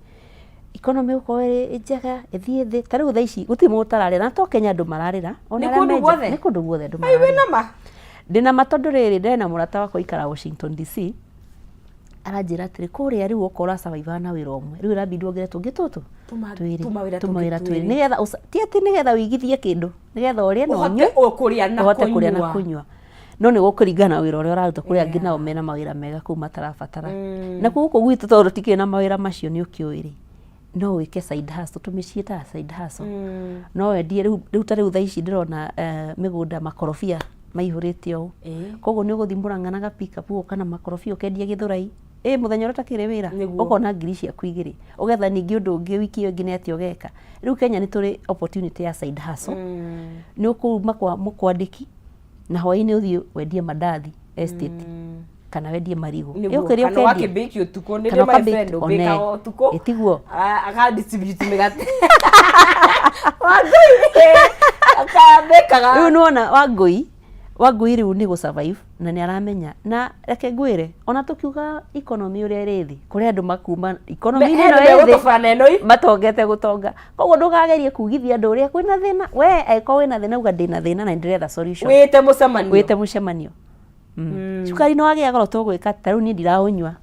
economy uko njega ithie thi tariu thaici guti mutarare na to Kenya andu mararira ona ni kundu guothe andu mararira ndina matondu riri ndena murata wako ikara Washington DC aranjira atiri kuria riu ukora survive na wira umwe riu irabidi wongere tungi tutu tumawira twiri nigetha ti ati nigetha wigithie kindu nigetha urie no nywe kuria na kunywa no ni gukuringana wira uria uraruta kuria ngina omena mawira mega ku matarabatara na kuko gwitu tondu tikire na mawira macio ni ukiuiri no wike side hustle tumicieta side hustle no wendie riu tariu thaici ndirona migunda makorofia maihurite o koguo ni uguthi Murang'a pick up kana makorofia ukendia Githurai muthenya utakire wira ukona ngiri cia kuigiri ugetha ningi undu ungi wiki iyo ngine ati ugeka riu Kenya ni turi opportunity ya side hustle ni ukuma kwa mukwandiki na hwaini uthie wendie mandathi estate kana wendie marigo iyo kiria ukendia kana wakibiki utuko ni my friend ubika utuko etiguo aga distribute migate akabeka riu nuona Wangui riu ni go survive na ni aramenya na reke ngwire ona tukiuga economy uria irithi kuri andu makuma economy ni no irithi matongete gutonga koguo ndugagerie kugithia andu uria kwina thina we aiko wina thina uga ndina thina na ndiretha solution wite mucemanio cukari no agia goro tugwika taru ni ndiraunywa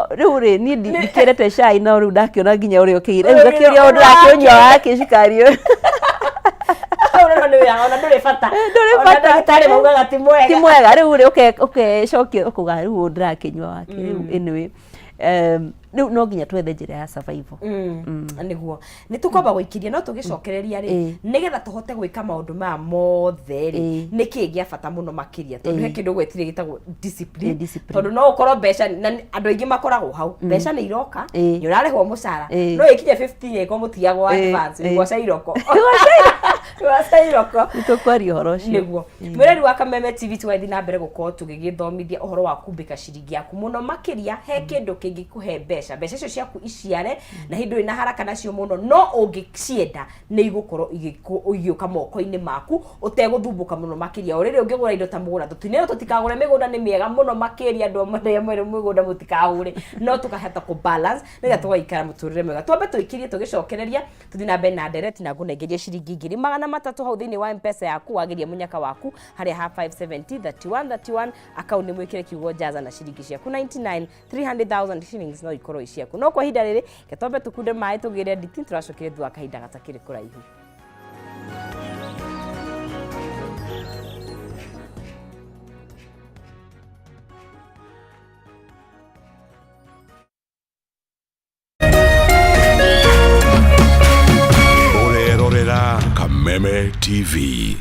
riu ri ni ndikirete cai na riu ndakiona nginya uri ukire riu ngakiria undu rakiunywa wake cukari uyu ona nduri bata tare maugaga ti mwega riu ri ukecokia ukuga riu ndirakinywa wake riu anyway riu no nginya twethe njira ya survival niguo ni tukwamba gwikiria no tugicokereria ri nigetha tuhote gwika maundu maya mothe ri niki gia bata muno makiria tondu he kindu gwetire gitagwo discipline tondu no ukorwo mbeca na andu aingi makoragwo hau mbeca ni iroka ni urarehwo mucara no ikinye 50 eko mutiagwo advance niguo cairoko tukwaria horo cio niguo mwireri wa Kameme TV twathi na mbere gukorwo tugigithomithia uhoro wa kumbika ciringi yaku muno makiria he kindu kingikuhe mbeca mbeca icio ciaku iciare na hindu ina haraka nacio muno no ungicienda ni igukorwo igioka moko-ini maku utegũthumbuka muno makiria urire ungigura indo ta mugunda tutinero tutikagure migunda ni miega muno makiria andu amwe migunda mutikagure no tukahota ku balance niga tugaikara muturire mwega twambe tuikirie tugicokereria tuthina mbere na direct na ngunengeria ciringi 300 hau thini wa M-Pesa yaku wagiria munyaka waku haria ha 570 31 account ni mwikire kiugo jaza na ciringi ciaku 99 300,000 shillings no ikorwo iciaku no kwa hinda riri ketombe tukunde mai tugire nditi turacokire thua kahinda gatakire kuraihu. Kameme TV.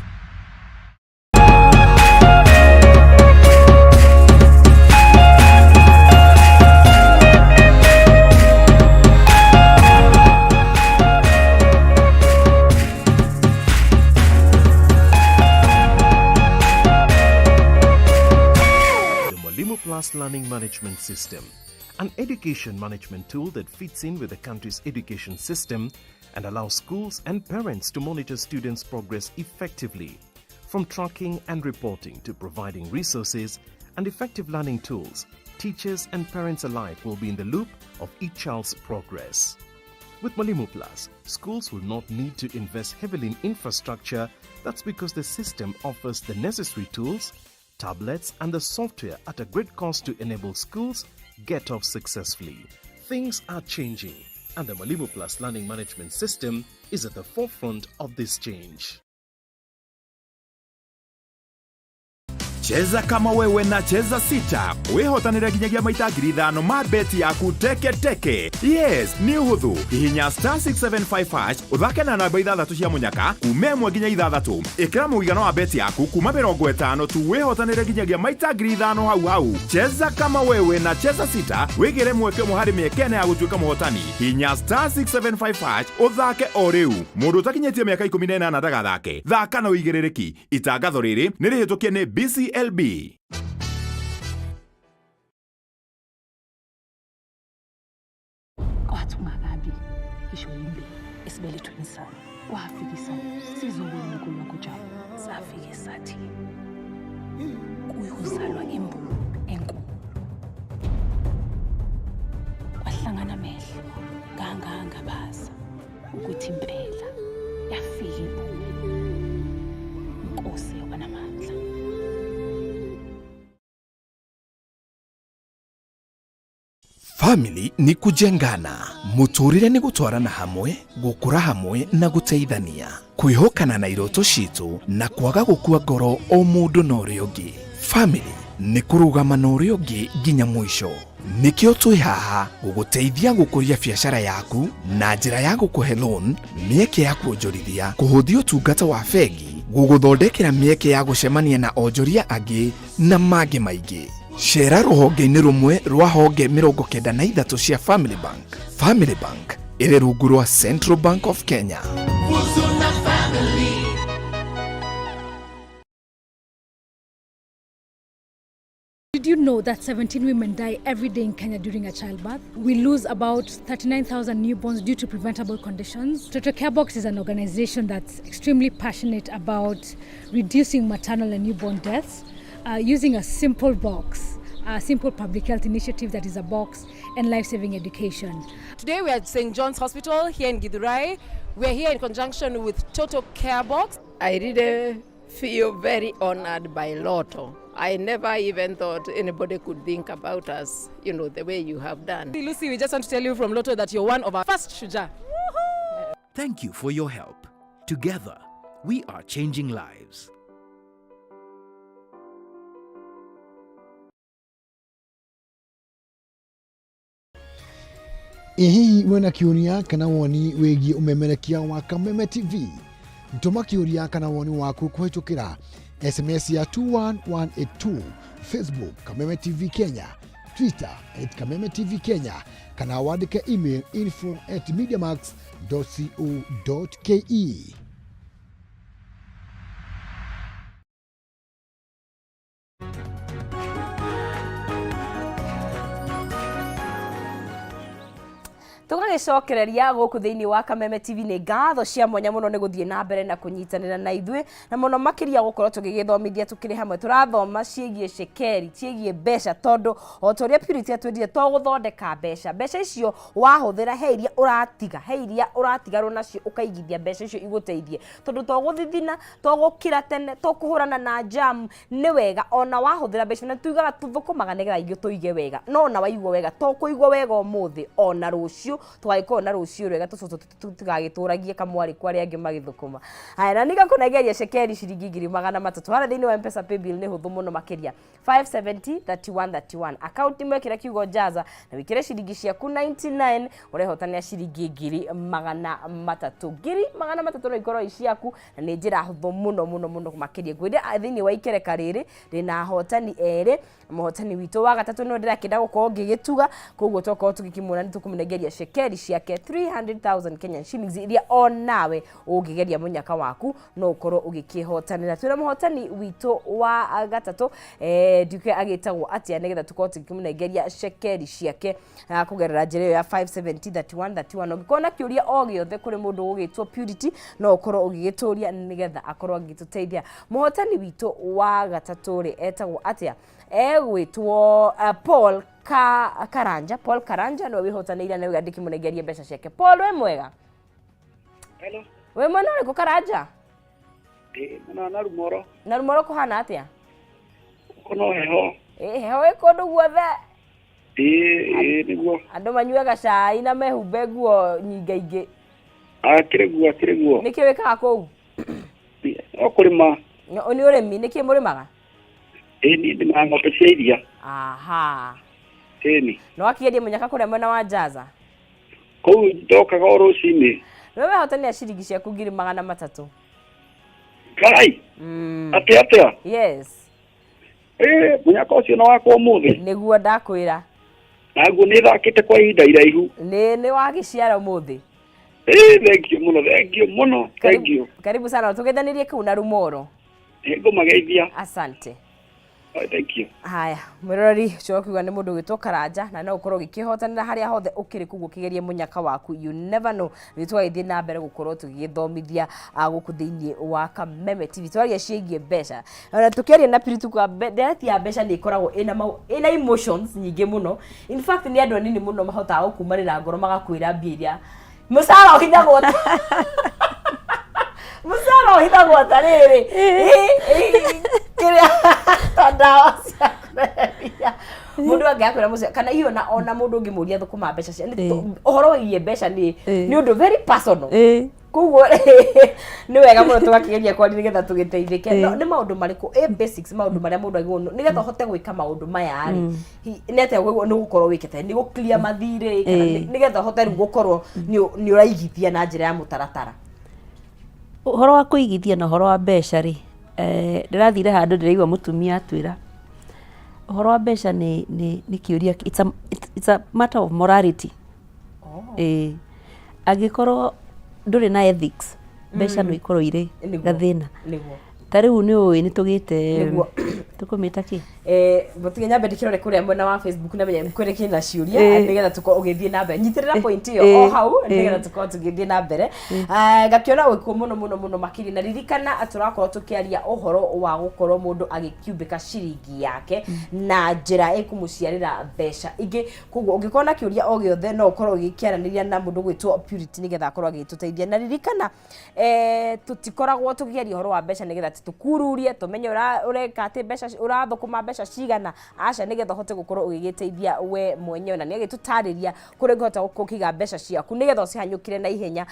Learning Management System, an education management tool that fits in with the country's education system and allows schools and parents to monitor students' progress effectively. From tracking and reporting to providing resources and effective learning tools, teachers and parents alike will be in the loop of each child's progress. With Mwalimu Plus, schools will not need to invest heavily in infrastructure. That's because the system offers the necessary tools, tablets and the software at a great cost to enable schools get off successfully. Things are changing and the Mwalimu Plus Learning Management System is at the forefront of this change. Cheza kama wewe na cheza sita. Wehotanira ginyagia maita 5,000 ma beti yaku teke teke. Yes, ni uhuthu. Hihinya *675# uthake na namba 6 cia munyaka kume mwe ginya 6. Ikira muigano wa beti yaku kuma 50 tu wehotanira ginyagia maita 5,000 hau. Cheza kama wewe na cheza sita. Wigire mweke muhari miekene ya gutuika muhotani. Hihinya *675# uthake o riu. Mundu utakinyetie miaka 18 ndagathake. Thaka na uigirereki. Itangatho riri nirihitukie ni BCLB. Watu magabi ishoyimbe isibele twinisana wafikisa sizobona inkulumo kujalo safike sathi kuyozalwa imbulo enkulu kwahlangana mehlo nganganga baza ukuthi impela yafika imbulo inkosi yabanamandla. Family ni kujengana, muturire ni gutwarana hamwe, gukura hamwe na guteithania, kwihokana na iroto citu na kwaga gukua ngoro o mundu na uria ungi. Family ni kurugama na uria ungi nginya mwisho. Nikio twi haha guguteithia gukuria biashara yaku na njira ya gukuhe loan, mieke ya kuonjorithia, kuhuthia utungata wa bengi, guguthondekera mieke ya gucemania na onjoria angi na mangi maingi. Shera ruhonge-ini rumwe rwa honge 93 cia Family Bank. Family Bank iri rungu rwa Central Bank of Kenya. Did you know that 17 women die every day in Kenya during a childbirth? We lose about 39,000 newborns due to preventable conditions. Toto Care Box is an organization that's extremely passionate about reducing maternal and newborn deaths using a simple box, a simple public health initiative that is a box and life-saving education. Today we are at St. John's Hospital here in Githurai. We are here in conjunction with Toto Care Box. I really feel very honored by Lotto. I never even thought anybody could think about us, you know, the way you have done. Lucy, we just want to tell you from Lotto that you're one of our first Shuja. Thank you for your help. Together, we are changing lives. Hihi wena kiuria kana woni wigie umemerekia wa Kameme TV? Ntuma kiuria kana woni waku kuhitukira SMS ya 21182, Facebook Kameme TV Kenya, Twitter @Kameme TV Kenya, kana wandike email info@mediamax.co.ke. tugagicokereria guku thiini wa Kameme TV ni ngatho cia mwanya muno ni guthie na mbere na kunyitanira na ithue na muno makiria gukorwo tugigithomithia tukiri hamwe turathoma ciegie shekeri ciegie besha tondu o toria purity atwendire to guthondeka besha icio wahuthira heiria uratigarwo nacio ukaigithia besha icio iguteithie tondu to guthithina to gukira tene to kuhurana na jam ni wega ona wahuthira besha na tuigaga tuthukumaga nigetha ingi tuige wega no na waigwo wega to kuigwo wega umuthi ona rucio twaiko na rucio rwega tugagituragie kamwari kwa ria angi magithukuma haya na niga kunegeria shekeri ciringi 300 hara thiini wa M-Pesa paybill ni huthu muno makiria 570 3131 account mwekira kiugo jaza na wikire ciringi ciaku 99 urehotania ciringi 300 no ikoro iciaku na ni njira huthu muno makiria gwire thiini wa ikereka riri rina hotani eri muhotani witu wa gatatu no ndirakenda gukorwo ngigituga koguo tokorwo tugikimuna nitukuminegeria shekeri ciake 300,000 Kenyan shillings iria onawe ungigeria munyaka waku no ukorwo ugikihotanira twira muhotani witu wa gatatu duke agitagwo atia nigetha tukorwo tukimunegeria shekeri ciake kugerera njira ya 570 3131 ungikona kiuria o giothe kuri mundu ugitwo Purity no ukorwo ugigituria nigetha akorwo agituteithia muhotani witu wa gatatu ri etagwo atia egwitwo Paul Karanja no wihotanira na wigandiki munegeria besha ciake Paul we mwega hello we mwana uri Karanja na rumoro kuhana atia kono heho heho ikondo guothe niguo andu manyuaga cai na mehumbe nguo nyingaingi kiriguo niki wikaga kou okurima ni urimi niki murimaga ni na ng'ombe cia iria aha no akiendia munyaka kuria mwena wa Jaza kou ndokaga o rucini wewe hotania ciringi ciaku 300 kai atia yes munyaka ucio no wakwa umuthi niguo ndakwira naguo ni thakite kwa ihinda iraihu ni wagiciara umuthi thank you muno karibu sana tugethanirie kuu na rumoro ngumageithia asante thank you haya mwirori chokiwa ni mundu gitwo Karanja na no ukorwo gikihotanira haria hothe ukiri kuguo kigerie munyaka waku you never know ni twaithie na mbere gukorwo tugithomithia guku thiini wa Kameme TV twaria ciigie besha na tukiaria na Purity kwa direct ya besha ni ikoragwo ina emotions nyingi muno in fact ni andu anini muno mahota gukumarira ngoro magakwira mbia musara uhithagwo musara uhithagwo tariri kiria tandawa cia kurebia mundu angiakwira mucio kana hiyo na ona mundu ngimuria thukuma besha cia uhoro wigie besha ni undu very personal kuguo ni wega muno tugakigeria kwa nigetha tugiteithike ni maundu mariku basics maundu maria mundu agwo nigetha hote gwika maundu maya ari nete ni gukorwo wikete ni guklia mathire kana nigetha hote gukorwo ni uraigithia na njira ya mutaratara uhoro wa kuigithia na uhoro wa besha ri ndirathire handu ndiraigwa mutumia atwira uhoro wa besha ni kiuria it's a matter of morality agikorwo nduri na ethics besha no ikorwo ire gathina tariu ni uwi ni tugite tukumita ki mutigenya mbere kirore kuria mwena wa Facebook na menye kwire kina ciuria nigetha tuko ugithie na mbere nyitirira point iyo o hau nigetha tuko tugithie na mbere gakiona wiko muno makiri na ririkana aturakorwo tukiaria uhoro wa gukorwo mundu agikumbika ciringi yake na njira ikumuciarira besha ingi kuguo ungikona kiuria o giothe no ukorwo ugikiaraniria na mundu gwitwo Purity nigetha akorwo agituteithia na ririkana tutikoragwo tukiaria uhoro wa besha nigetha tukururie tumenye ureka ati besha urathukuma besha cigana aca nigetha hote gukorwo ugigiteithia we mwenyewe na nigitutariria kuri ngota gukiga besha ciaku nigetha cihanyukire na ihenya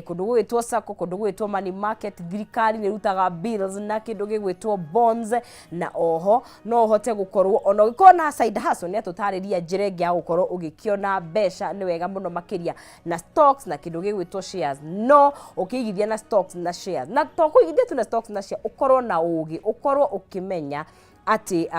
kundu gwitwo sako kundu gwitwo money market thirikari ni rutaga bills na kindu gigwitwo bonds na oho no hote gukorwo ona gikona side hustle ni atutariria njire ngia gukorwo ugikiona besha ni wega muno makiria na stocks na kindu gigwitwo shares no ukigithia na stocks na shares na to kuigithia tu na stocks na shares ukorwo na ugi ukorwo ukimenya ati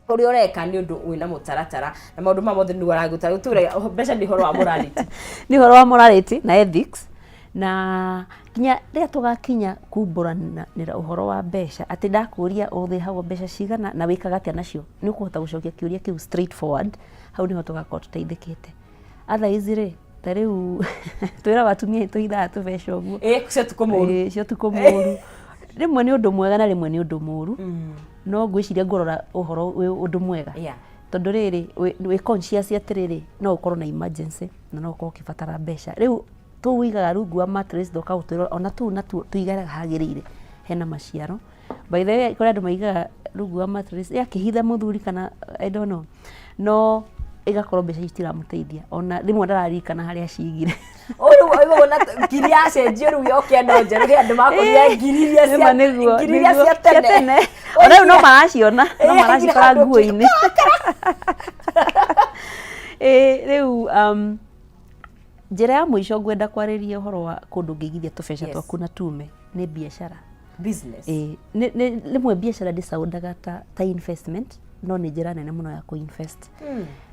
uri ureka ni undu wina mutaratara na maundu mamothe ni waraguta guture besha ni horo wa morality ni horo wa morality na ethics na kinya ria tugakinya kumburanira uhoro wa besha ati ndakuria uthi hawo besha cigana na wikaga atia nacio ni ukuhota gucokia kiuria kiu straight forward hau ni ho tugakorwo tuteithikite otherwise ri ta riu twira watumia tuithaa tubesha uguo cio tukumuru cio tukumuru rimwe ni undu mwega na rimwe ni undu muru no ngwiciria ngorora uhoro undu mwega tondu riri wi conscious atiriri no ukorwo na emergency na no ukorwo ukibatara mbeca riu tu wigaga rungu wa mattress doka utwira ona tu na tu tuigara hagirire hena maciaro by the way kuri andu maigaga rungu wa mattress yakihitha muthuri kana I don't know no igakorwo mbeca citiramuteithia ona rimwe ndararikana haria cigire oigo na ngiri acenjio riu yokia no njeru ri andu makoria ngiriria cia tene ona no maraciona no maracikora nguo-ini riu njira ya mwisho ngwenda kwariria uhoro wa kundu ngigithia tubeca twaku na tume ni biashara business rimwe biashara ndicaundaga ta investment no ni njira nene muno ya kuinvest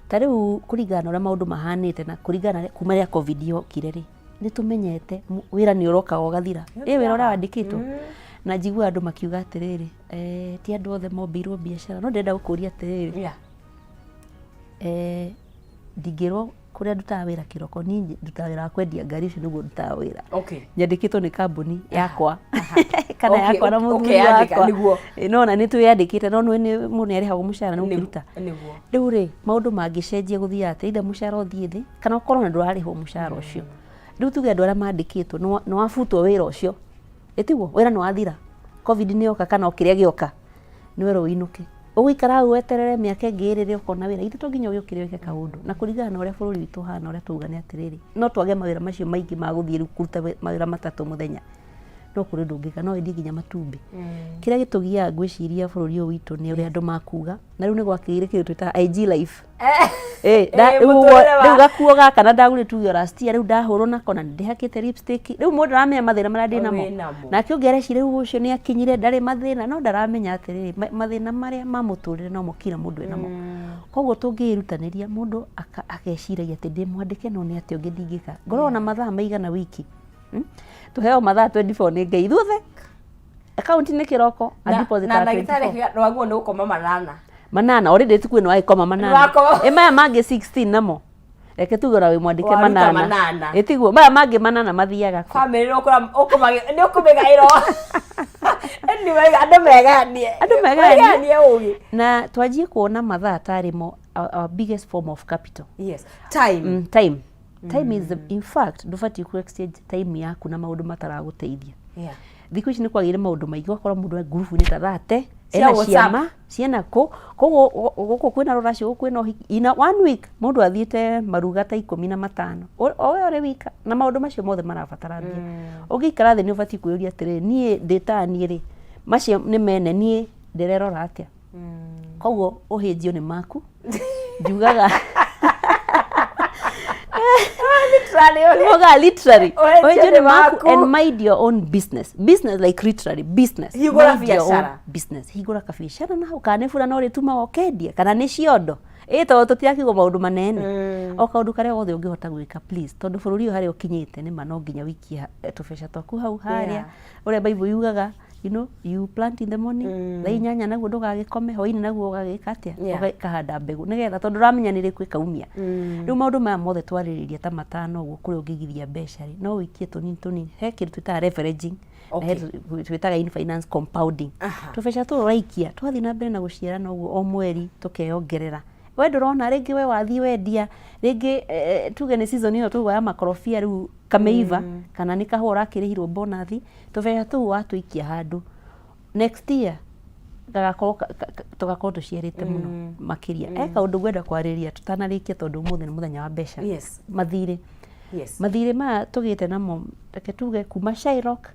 ta riu kuringana uria maundu mahanite na kuringana kuma ria covid yokire ri ni tumenyete wira ni uroka ugathira wira uria wandikitwo na njigua andu makiuga atiriri ti andu othe mombirwo biashara no ndenda gukuria atiriri ndingirwo kuria ndutaga wira kiroko ni ndutaga wira wa kwendia ngari icio niguo ndutaga wira nyandikitwo ni kambuni yakwa kana yakwa na muthuri wakwa no na ni twiyandikite no ni mundu arihagwo mushara no kiruta riu ri maundu mangicenjia guthia ati ida mushara uthie thi kana ukorwo na ndurarihwo mushara ucio riu tuge andu aria mandikitwo no wafutwo wira ucio etiguo wira no wathira covid ni yoka kana okiria gioka ni wira uinuke ugikara weterere miaka ngirire ukona wira ithu to nginya uyukire weke kaundu na kuringana na uria bururi witu hana uria tuga ni atiriri no twage mawira macio maingi ma guthie kuruta mawira matatu muthenya no kuri ndungika no endi nginya matumbi kiria gitugia ngwiciria bururi uyu witu ni uria andu makuga na riu ni gwakire kindu twita IG life riu gakuo gaka na ndagure tugio last year riu ndahurwo na kona ndihakite lipstick riu mundu aramenya mathina maria ndina mo na kiongereci riu ucio ni akinyire ndari mathina no ndaramenya atiriri mathina maria mamuturire no mukira mundu ena mo koguo tungirutaniria mundu ageciragia ati ndimwandike no ni ati ungi ndingika ngorwo na mathaa maigana wiki tuheo mathaa 24 ni ngai thuthe account ni kiroko a deposit na ndagitari rwaguo ni gukoma manana already tukwe no aikoma manana maya mangi 16 namo reke tugora we mwandike manana etiguo maya mangi manana mathiaga family ukumage ni ukumegairo anyway andu meganie ugi na twajie kuona mathaa tarimo our biggest form of capital time time is in fact ndufati ku exchange time yaku na maundu mataraguteithia thiku ici ni kwagire maundu maigi wakora mundu group ni tathate ena ciama ciena guku kwina ruracio kwina ina 1 week mundu athiete maruga ta 15 owe ore wika na maundu macio mothe marabatarania ugikara thi ni ubati kuyuria atire nie data ni ri macio ni mene nie ndirerora atia koguo uhinjio ni maku njugaga literally and mind your own business like literally business higura kabiashara na ukanefura no rituma okendia kana ni ciondo to tutiakigwo maundu manene o kaundu karia wothe ungihota gwika please tondu bururi uyu haria ukinyite ni mano nginya wiki tubeca twaku hau haria uria bible yugaga you plant in the morning nyanya naguo ndugagikome hoini naguo ugagika atia ukahanda mbegu nigetha tondu ramenya ni riku ikaumia riu maundu maya mothe twaririria ta matano uguo kuri ungigithia mbeca no wikie tunini he kindu twita leveraging twitaga in finance compounding tubeca turaikia twathi na mbere na guciarana uguo o mweri tukeyongerera we ndurona ringi we wathi wendia ringi tuge ni season ino tugoya makorofia riu kameiva kana ni kahora akirihirwo bonus tubeca tu watuikia handu next year tugakorwo tuciarite muno makiria kaundu gwenda kwariria tutanarikia tondu muthe ni muthenya wa mbeca mathire ma tugite namo reke tuge kuma Shylock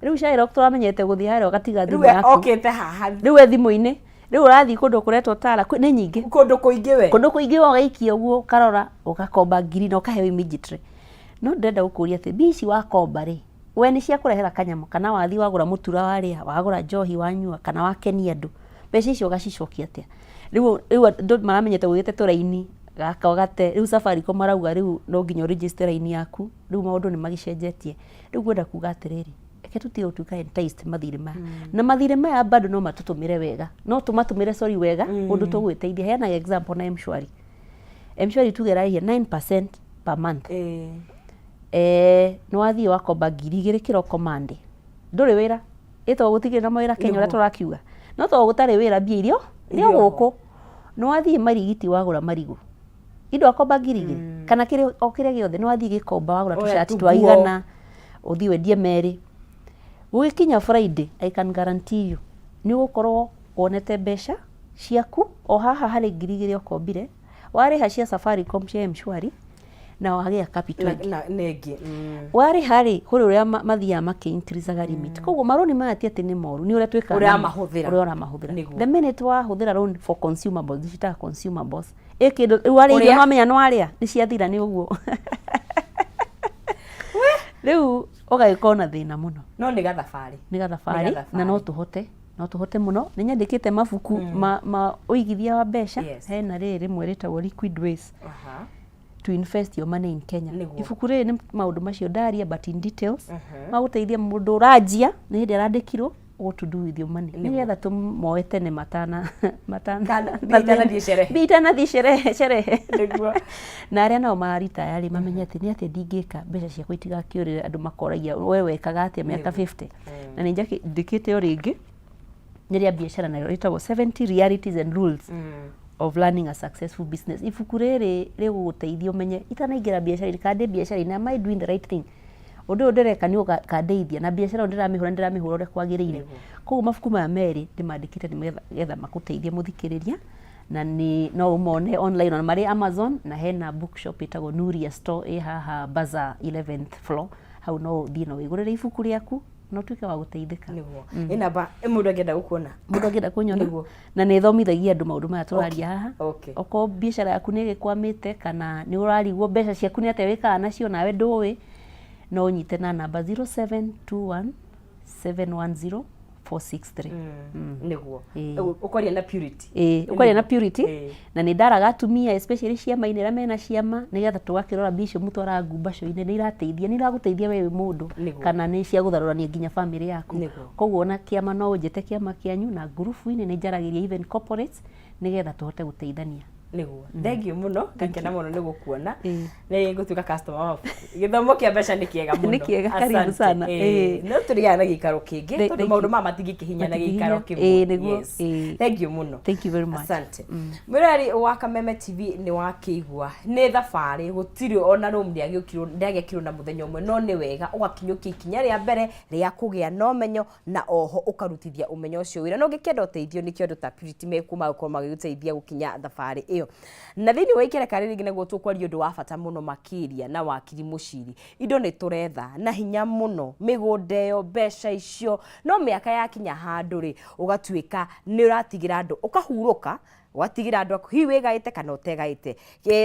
riu Shylock turamenyete guthia haria gatiga thimu yaku okete haha riu thimu-ini riu urathi kundu kuretwo tara ni nyingi kundu kuingi ugaikia uguo karora ugakomba ngiri na ukaheo immediately no ndenda gukuria ati bici wakomba ri we ni cia kurehera kanyamo kana wathi wagura mutura waria wagura njohi wanyua kana wakenia andu mbeca icio ugacicokia atia riu andu maramenyete gwite turaini gaka ugate riu Safaricom marauga riu no nginya register line yaku riu maundu ni magicenjetie riu gwenda kuga atiriri eke tutige utuka enticed mathire maya na mathire maya bado no matutumire wega no tumatumire wega undu tugwiteithia hena example na mshwari tugerahia 9% per month no wathie wakomba 2,000 kiroko Monday nduri wira ito gutigire na mawira Kenya ura turakiuga no to gutari wira mbia irio guku no wathie marigiti wagura marigu indo akomba 2,000 kana kire o kire giothe no wathie gikomba wagura t-shirt twa 100 uthie wendie meri gugikinya Friday I can guarantee you ni gukorwo wonete mbeca ciaku o haha hari 2,000 okombire wariha cia Safaricom cia Mshwari na wagia capital nengi wari hari kuri uria mathia makiincreasaga limit koguo maroni mati ati ni moru ni uria twika uria mahuthira the minute wa huthira loan for consumables digital consumables ekindo wari irio mamenya no aria ni ciathira ni uguo riu ogagikona thina muno no ni gathabari na no tuhote muno ni nyandikite mabuku ma uigithia wa mbeca hena riri mweretagwo liquid ways to invest your money in Kenya ibuku riri ni maundu macio ndaria but in details maguteithia mundu urajia ni hindi arandikirwo what to do with your money ni getha tumoete ne matana thie sherehe na aria nao marita yari mamenyete ni ati ndingika mbeca ciakwa itigakiurire andu makoragia wewe kaga atia miaka 50 na ninja ndikite o ringi niria biashara nayo ritagwo 70 realities and rules of learning a successful business ibuku riri riguguteithia umenye itanaingira biashara kandi biashara ina am I doing the right thing undu ndireka ni ukandeithia na biashara ndiramihura uria kwagirire koguo mabuku maya meri ndimandikite ni getha makuteithia muthikiriria na ni no umone online on mari Amazon na hena bookshop itagwo Nuria store haha Bazaar 11th floor hau no thino wigurire ibuku riaku no tuike wa guteithika niguo ina ba mundu angenda gukuona kunyona na ni thomithagia andu maundu maya turaria haha oko biashara yaku ni gikwamite kana ni urarigwo mbeca ciaku ni ate wikaga nacio nawe nduwi no nyite na namba 0721 710 463 niguo ukoria na purity ukoria na purity na ni ndaraga atumia especially ciama inera mena ciama ni getha tugakirora bisho mutwara ngumbaco ine ni irateithia ni iraguteithia wewe mundu kana ni cia gutharurania nginya family yaku koguo na kiama no unjete kiama kianyu na group ine ni njaragiria even corporates ni getha tuhote guteithania niguo thengiu muno ngakena muno ni gukuona ni gutuika customer waku githomo kia mbeca ni kiega muno ni kiega karibu sana no turiana na gikaro kingi tondu maundu mama matingikihinya na gikaro kimwe niguo thengiu muno thank you very much asante mwirari wa Kameme TV ni wakigwa ni thabari gutiri ona rum ndiagekirwo na muthenya umwe no ni wega ugakinyukia ikinya ria mbere ria kugia na umenyo na oho ukarutithia umenyo ucio wira no ngikenda uteithio ni kiondo ta purity mekuma gukorwo magiguteithia gukinya thabari iyo na thini wa ikere kare ringi neguo tukwaria undu wa bata muno makiria na wakiri muciri indo ni turetha na hinya muno migunda yo mbeca icio no miaka yakinya handu ri ugatuika ni uratigira andu ukahuruka watigira andu aku hiwe gaite kana utegaite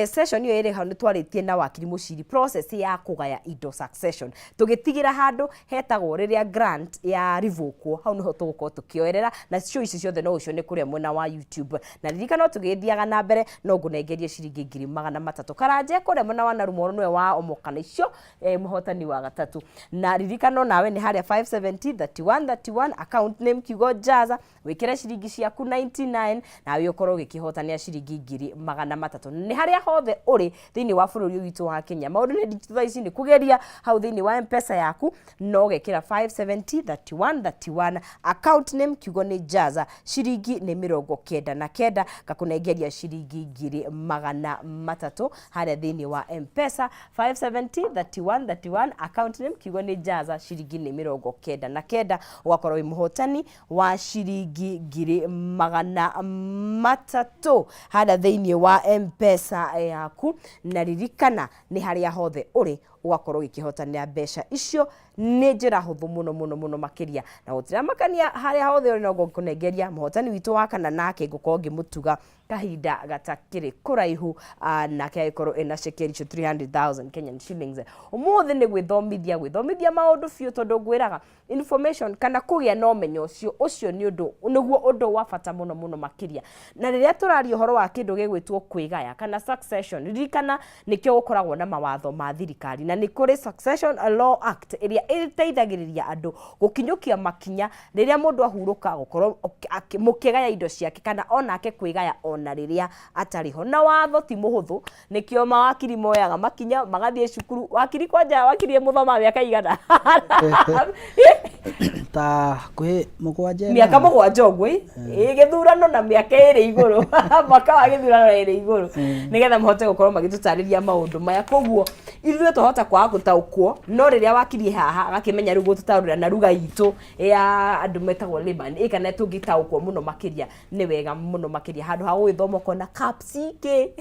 session iyo iri hanu twaritie na wakiri muciri process ya kugaya indo succession tugitigira handu hetagwo riria grant ya rivoko hau niho tugukorwo tukioerera na cio ici ciothe no ucio ni kuria mwena wa YouTube na ririka no tugithiaga na mbere no ngunengerie ciringi 300 karanje kuria mwena wa Narumoru nwe wa omokana icio muhotani wa gatatu na ririka no nawe ni haria 570 account name kiugo jaza wikire ciringi ciaku 99 na wiokoro gikihotania ciringi 300 ni haria hothe uri thini wa bururi witu wa Kenya maundu ni digitize ni kugeria hau thini wa M-Pesa yaku no gekira 570 account name kiugo ni jaza ciringi ni 99 gakunengeria ciringi 300 haria thini wa M-Pesa 570 account name kiugo ni jaza ciringi ni 99 ugakorwo wi muhotani wa ciringi 300 hada thini wa M-Pesa yaku na ririkana ni haria hothe uri ugakorwo gikihotanira mbeca icio ni njira huthu muno makiria na gutira makania haria hothe uri no kunengeria muhotani witu wa kana nake ngukorwo ngimutuga kahinda gatakiri kuraihu na kaikoro ena shekeri 300,000 Kenyan shillings umuthi ni gwithomithia maundu biu tondu ngwiraga information kana kugia no menyo ucio ni undu niguo undu wa bata muno makiria na riria turaria horo wa kindu gigwitwo kwigaya kana succession ririkana nikyo gukoragwo na mawatho ma thirikari na nĩ kũrĩ Succession Law Act ĩrĩa ĩteithagĩrĩria andũ gũkinyũkia makinya rĩrĩa mũndũ ahurũka gũkorwo mũkĩgaya indo ciake kana onake kwĩgaya ona rĩrĩa atarĩ ho. Na watho ti mũhũthũ, nĩkĩo mawakiri moyaga makinya magathiĩ cukuru. Wakiri kwanja wakiri mũthoma mĩaka igana ta kwĩ mũgwanja mĩaka mũgwanja ũguo gĩthurano na mĩaka ĩrĩ igũrũ mwaka wa gĩthurano ĩrĩ igũrũ nĩgetha mahote gũkorwo magĩtũtarĩria maũndũ maya. Koguo ithuĩ twahota kwaga gũtaũkwo, no rĩrĩa wakiri haha agakĩmenya rĩu gũtũtarĩria na ruga itũ ya andũ metagwo layman kana tũngĩtaũkwo mũno makĩria nĩ wega mũno makĩria handũ ha gũgĩthoma kona kapsike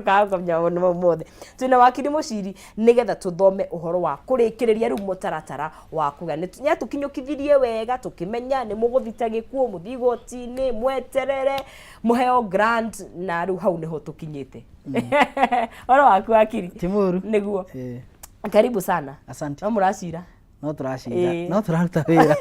kakamenya mũno mothe. Twĩna wakiri mũciri nĩgetha tũthome ũhoro wa kũrĩkĩrĩria rĩu mũtaratara wa kuga nĩ tũkinyũkithirie wega tũkĩmenya nĩ mũgũthita gĩkuũ mũthii igoti-inĩ mweterere mũheo grant na rĩu hau nĩho tũkinyĩte. Oro waku wakiri Timuru nĩguo karibu sana. Asante. No mũracira no tũracira no tũraruta wĩra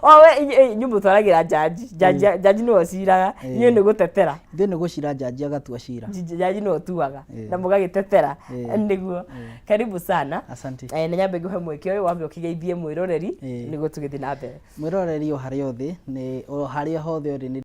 owe nyumbu twaragira jaji no ciraga niĩ nĩ gũtetera ithuĩ nĩ gũcira jaji agatua cira jaji no tuaga na mũgagĩtetera nĩguo. Karibu sana. Asante. Na nyambe ngũhe mweke ũyũ wambe ũkĩgeithie mwĩroreri nĩguo tũgĩthiĩ na mbere. Mwĩroreri o harĩa othe nĩ o harĩa hothe